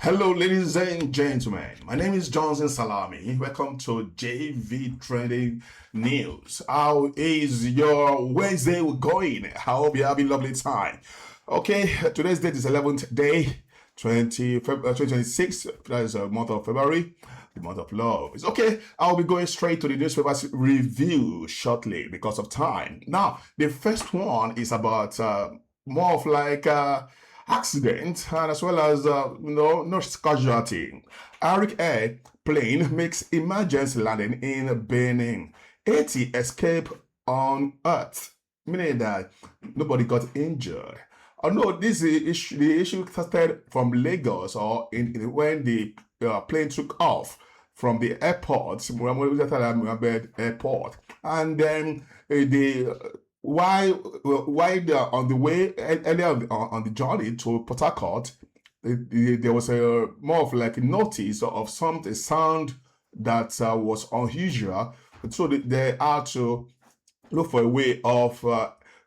Hello, ladies and gentlemen. My name is Johnson Salami. Welcome to JV Trending News. How is your Wednesday going? I hope you're having a lovely time. Okay, today's date is 11th day, 2026. That is a month of February, the month of love. It's okay. I'll be going straight to the newspapers review shortly because of time. Now, the first one is about more of like accident and as well as no casualty. Arik Air plane makes emergency landing in Benin. 80 escape unhurt, meaning that nobody got injured. Although this issue, the issue started from Lagos or when the plane took off from the airport, Mohammed Airport, and then the why they are on the way earlier on the journey to Port Harcourt, there was a more of like a notice of a sound that was unusual, so they had to look for a way of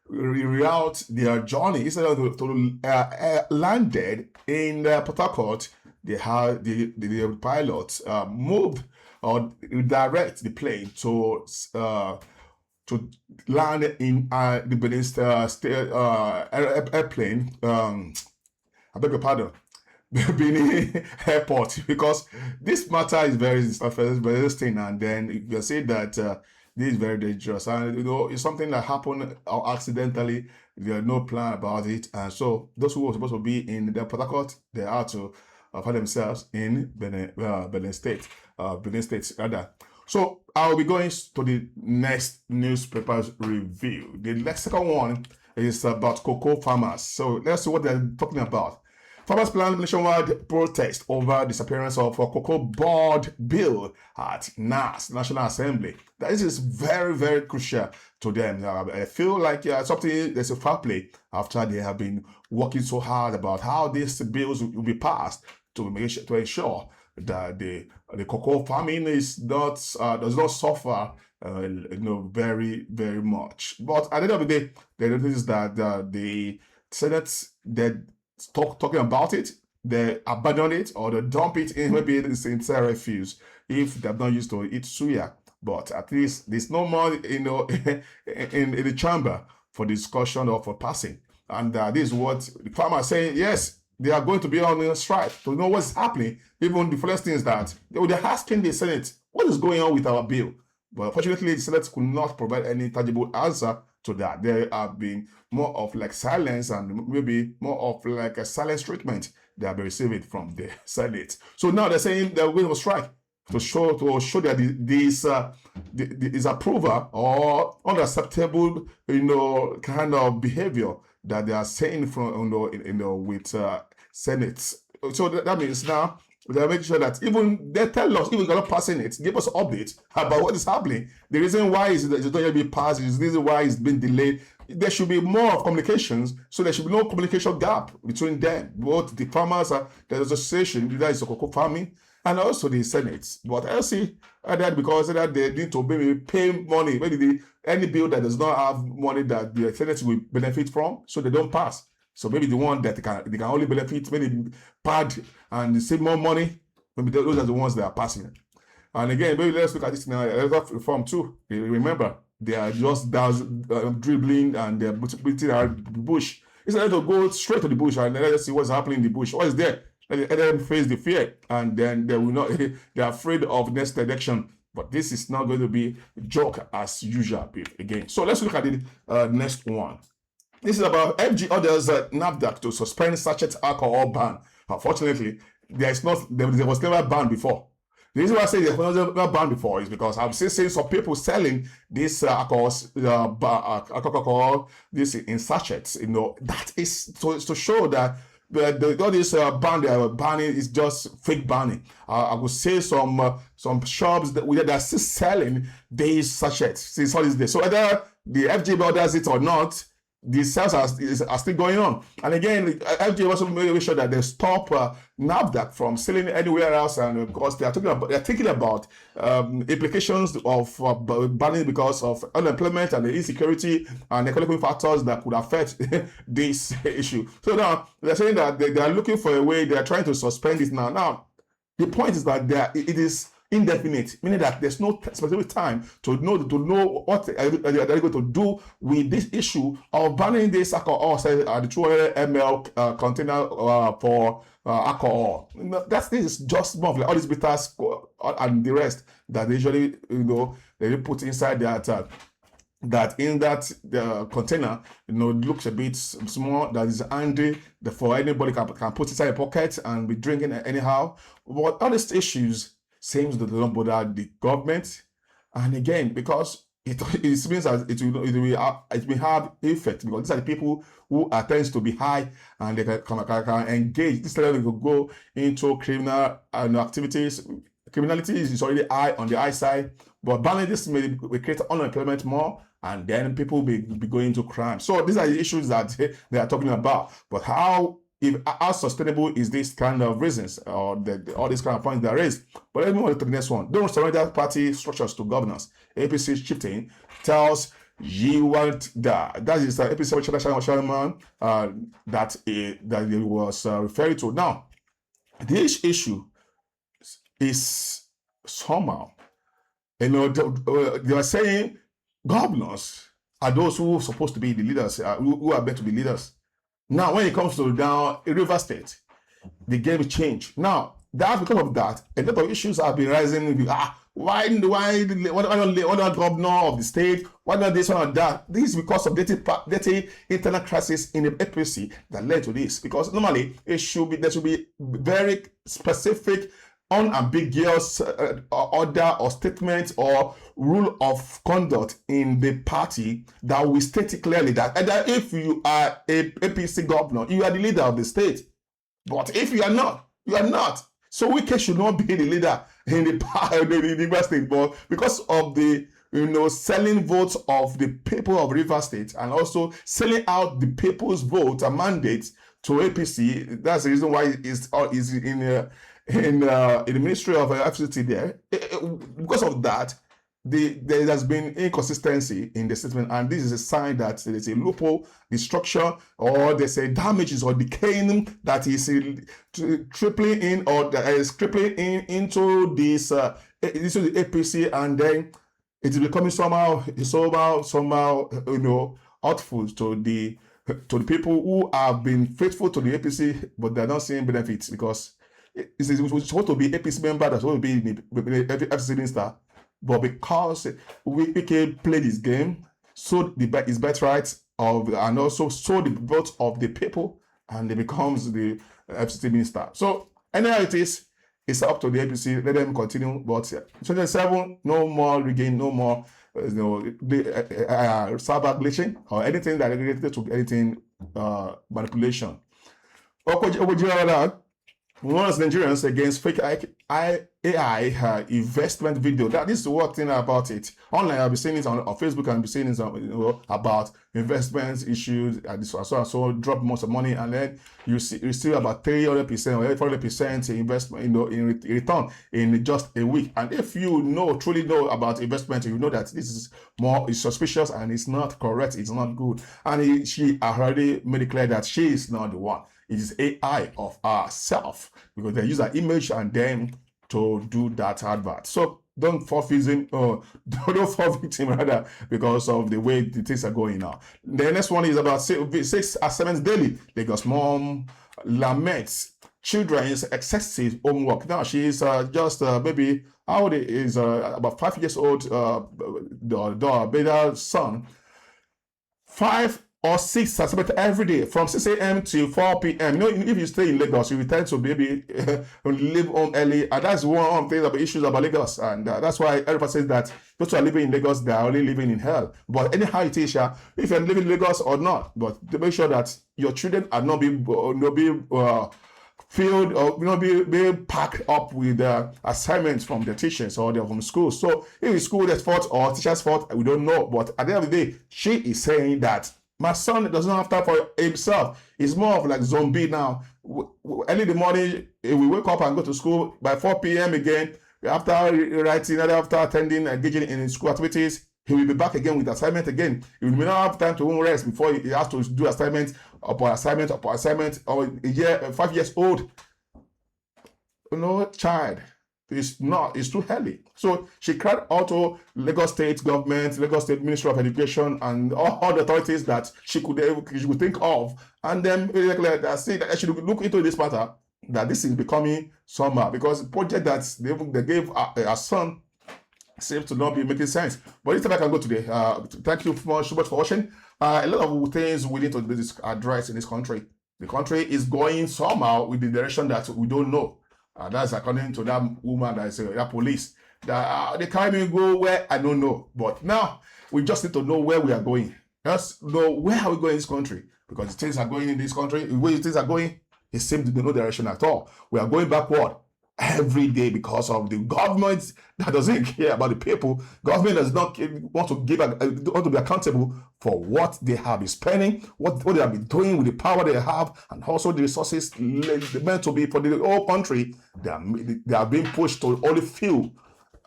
reroute their journey. Instead of to landed in Port Harcourt, they had the pilots moved or direct the plane to land in the Benin airplane. I beg your pardon, Benin airport, because this matter is very interesting, and then you can say that this is very dangerous, and it's something that happened accidentally. There's no plan about it, and so those who were supposed to be in the Port Harcourt, they had to find themselves in Benin State rather. So I'll be going to the next newspapers review. The second one is about cocoa farmers. So let's see what they're talking about. Farmers plan nationwide protest over disappearance of a cocoa board bill at NASS, National Assembly. This is very, very crucial to them. I feel like there's a foul play after they have been working so hard about how these bills will be passed to ensure that the cocoa farming is not does not suffer very, very much. But at the end of the day, they notice that the Senate, they stop talking about it, they abandon it, or they dump it in maybe it's a refuse if they're not used to eat suya. But at least there's no more in the chamber for discussion or for passing. And this is what the farmers are saying. Yes, they are going to be on a strike to know what's happening. Even the first thing is that they're asking the Senate, what is going on with our bill? But unfortunately, the Senate could not provide any tangible answer to that. There have been more of like silence and maybe more of like a silence treatment they have been receiving from the Senate. So now they're saying they're going to strike to show that this approval or unacceptable kind of behavior that they are saying from with Senate. So that means now they're making sure that even they tell us, even if we're not passing it, give us an update about what is happening. The reason why it's not going to be passed, the reason why it's been delayed. There should be more of communications, so there should be no communication gap between them, both the farmers, the association, that is the cocoa farming, and also the Senate. But I see that because that they need to maybe pay money, maybe any bill that does not have money that the Senate will benefit from, so they don't pass. So maybe the one that they can only benefit, maybe pad and save more money, maybe those are the ones that are passing. And again, maybe let's look at this now. Reform too. Remember, they are just dribbling and they're beating around the bush. Instead to go straight to the bush and let's see what's happening in the bush. What is there? Let them face the fear, and then they will not. They're afraid of next election. But this is not going to be a joke as usual again. So let's look at the next one. This is about FG orders NAFDAC to suspend sachet alcohol ban. Unfortunately, there was never banned before. The reason why I say there was never banned before is because I've seen some people selling this alcohol, this in sachets. That is to show that all this ban they are banning is just fake banning. I would say some shops that are still selling these sachets since all this day. So whether the FG orders it or not, the sales are still going on. And again, FJ also made sure that they stop NAFDAC from selling anywhere else, and of course they're thinking about implications of banning because of unemployment and the insecurity and economic factors that could affect this issue. So now they're saying that they are looking for a way. They are trying to suspend it now. Now the point is that it is indefinite, meaning that there's no specific time to know what they're going to do with this issue of banning this alcohol, say the 200 ml container for alcohol. This is just more of like all these bitters and the rest that they usually they put inside that in that container, looks a bit small, that is handy for anybody can put inside a pocket and be drinking anyhow. But all these issues seems to don't bother the government, and again, because it means that it will have effect, because these are the people who tends to be high and they can engage. This level will go into criminal activities. Criminality is already high on the high side, but banning this will create unemployment more, and then people will be going into crime. So these are the issues that they are talking about. But how sustainable is this kind of reasons or all these kind of points that are raised? But let's move on to the next one. Don't surrender party structures to governance. APC chieftain tells Yilwatda, that is the APC chairman that he was referring to. Now, this issue is somehow, they are saying governors are those who are supposed to be the leaders, who are meant to be leaders. Now, when it comes to now River State, the game changed. Now, that's because of that. A lot of issues have been rising. Why not governor of the state? Why not this one or that? This is because of dirty internal crisis in the APC that led to this. Because normally there should be very specific, unambiguous order or statement or rule of conduct in the party that will state it clearly that either if you are a APC governor, you are the leader of the state. But if you are not, you are not. So Wike should not be the leader in the River State. But because of the selling votes of the people of River State and also selling out the people's vote and mandate to APC, that's the reason why it's in the Ministry of FCT there. Because of that, there has been inconsistency in the statement, and this is a sign that there's a loophole, destruction, or there's a damages or decaying that is tripling in or that is crippling into this into the APC, and then it is becoming somehow hurtful to the people who have been faithful to the APC, but they're not seeing benefits because it's supposed to be APC member that's supposed to be the FCT minister. But because Wike played this game, sold his birthright and also sold the votes of the people, and it becomes the FCT minister. So anyhow it is, it's up to the APC. Let them continue. But 27, no more regain, no more cyber glitching or anything that related to anything manipulation. Okonjo-Iweala warns Nigerians against fake AI investment video. This is the worst thing about it. Online, I'll be seeing it on Facebook, and I'll be seeing it about investments issues and so drop most of money, and then you receive about 300% or 400% investment in return in just a week. And if you truly know about investment, you know that this is suspicious and it's not correct, it's not good. And she already made it clear that she is not the one. It is AI of herself, because they use her image and then to do that advert. So don't fall victim, rather, because of the way the things are going now. The next one is about 6 assignments daily. Lagos mom laments children's excessive homework. Now she is just maybe how old is about 5 years old. The better son, 5 or 6 assignments every day from 6 a.m. to 4 p.m. If you stay in Lagos, you tend to maybe leave home early, and that's one of the things about issues about Lagos, and that's why everybody says that those who are living in Lagos, they are only living in hell. But anyhow it is, if you're living in Lagos or not, but to make sure that your children are not being filled or be packed up with assignments from the teachers or from school. So if it's school that's fault or teacher's fault, we don't know. But at the end of the day, she is saying that My son does not have time for himself. He's more of like zombie now. Early in the morning, we wake up and go to school. By 4 p.m. again, after writing, after attending, engaging in school activities, he will be back again with assignment again. He will not have time to rest before he has to do assignment upon assignment upon assignment. Or a year, 5 years old, child. It's too early. So she cried out to Lagos State government, Lagos State Ministry of Education, and all the authorities that she could think of, and then say that she should look into this matter, that this is becoming somehow, because the project that they gave her son seems to not be making sense. But this time I can go today. Thank you so much for watching. A lot of things we need to address in this country. The country is going somehow with the direction that we don't know. That's according to that woman that is that police. That they can't even go where I don't know. But now we just need to know where we are going. Just know where are we going in this country, because the things are going in this country. The way things are going, it seems to be no direction at all. We are going backward every day because of the government that doesn't care about the people. Government does not want to be accountable for what they have been spending, what they have been doing with the power they have, and also the resources meant to be for the whole country. They are being pushed to only few,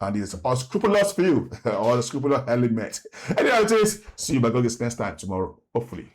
and it's unscrupulous few or the scrupulous element. Anyway, see you back on this next time tomorrow, hopefully.